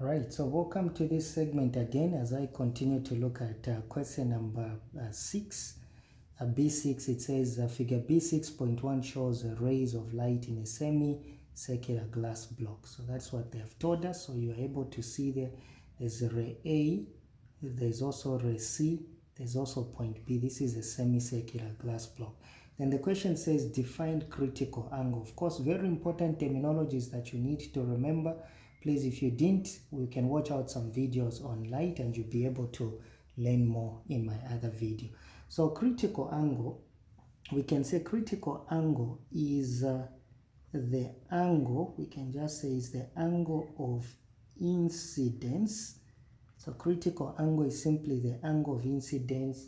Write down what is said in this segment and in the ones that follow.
Alright, so welcome to this segment again as I continue to look at question number 6. B6, it says figure B6.1 shows rays of light in a semi-circular glass block. So that's what they have told us. So you are able to see there's ray A, there's also ray C, there's also point B. This is a semi-circular glass block. Then the question says define critical angle. Of course, very important terminologies that you need to remember. Please, if you didn't, we can watch out some videos on light and you'll be able to learn more in my other video. So critical angle, we can say critical angle is the angle, we can just say is the angle of incidence. So critical angle is simply the angle of incidence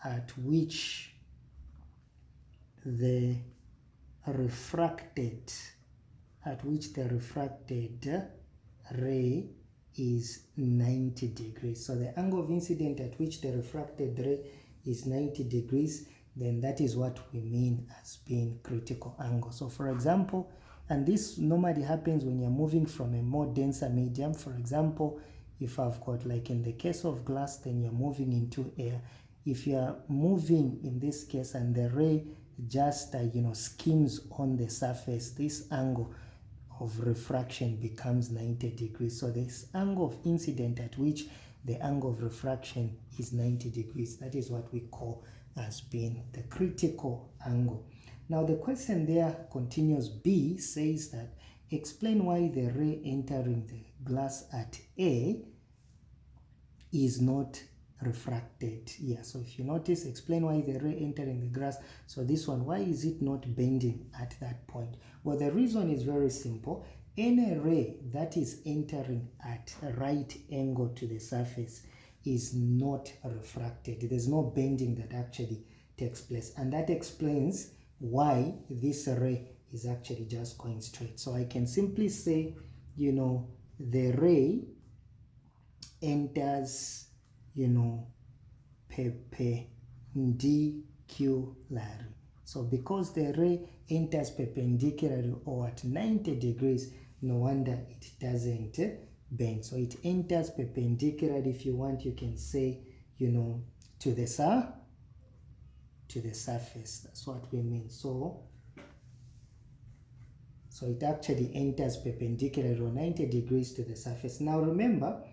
at which the refracted ray is 90 degrees. So the angle of incidence at which the refracted ray is 90 degrees, then that is what we mean as being critical angle. So for example, and this normally happens when you're moving from a more denser medium. For example, if I've got, like in the case of glass, then you're moving into air. If you're moving in this case and the ray just skims on the surface, this angle of refraction becomes 90 degrees. So this angle of incidence at which the angle of refraction is 90 degrees, that is what we call as being the critical angle. Now the question there continues. B says that explain why the ray entering the glass at A is not refracted. Yeah, so if you notice, explain why the ray entering the glass. So this one, why is it not bending at that point? Well, the reason is very simple. Any ray that is entering at a right angle to the surface is not refracted. There's no bending that actually takes place, and that explains why this ray is actually just going straight. So I can simply say, the ray enters perpendicularly. So because the ray enters perpendicularly or at 90 degrees, no wonder it doesn't bend. So it enters perpendicularly. If you want, you can say, to the surface. That's what we mean. So it actually enters perpendicularly or 90 degrees to the surface. Now remember,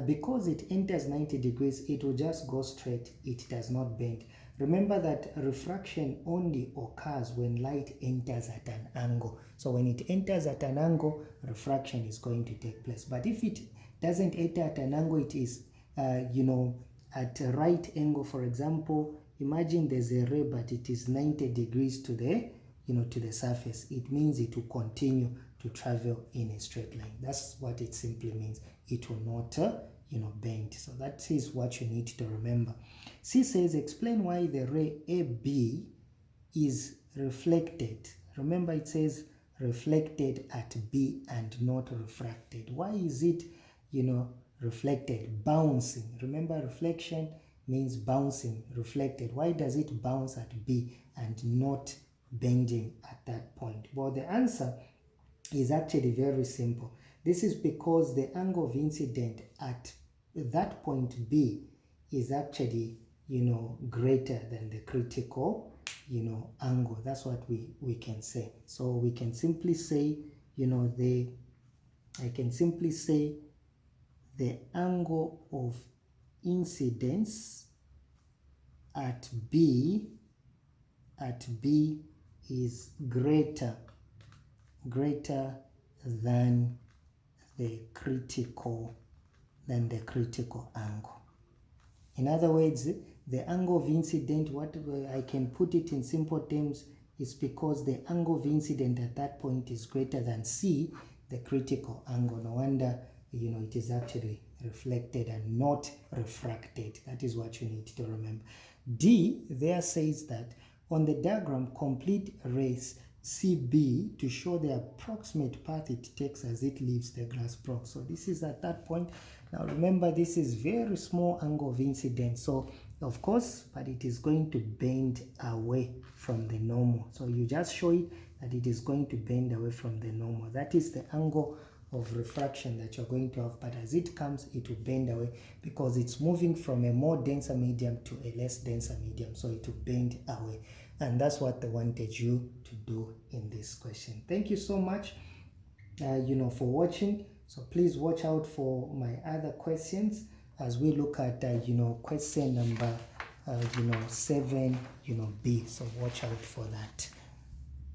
because it enters 90 degrees, it will just go straight. It does not bend. Remember that refraction only occurs when light enters at an angle. So when it enters at an angle, refraction is going to take place. But if it doesn't enter at an angle, it is, at a right angle. For example, imagine there's a ray, but it is 90 degrees to the, to the surface. It means it will continue to travel in a straight line. That's what it simply means. It will not, bend. So that is what you need to remember. C says, explain why the ray AB is reflected. Remember, it says reflected at B and not refracted. Why is it, reflected? Bouncing. Remember, reflection means bouncing. Reflected. Why does it bounce at B and not bending at that point? Well, the answer is actually very simple. This is because the angle of incidence at that point B is actually, greater than the critical, angle. That's what we can say. So we can simply say, I can simply say the angle of incidence at B is greater than the critical angle. In other words, the angle of incidence, what I can put it in simple terms, is because the angle of incidence at that point is greater than C, the critical angle. No wonder, it is actually reflected and not refracted. That is what you need to remember. D there says that on the diagram, complete race CB to show the approximate path it takes as it leaves the glass block. So this is at that point. Now remember, this is very small angle of incidence. So of course, but it is going to bend away from the normal. So you just show it that it is going to bend away from the normal. That is the angle of refraction that you're going to have, but as it comes it will bend away because it's moving from a more denser medium to a less denser medium, so it will bend away. And that's what they wanted you to do in this question. Thank you so much for watching. So please watch out for my other questions as we look at question number 7 B. So watch out for that.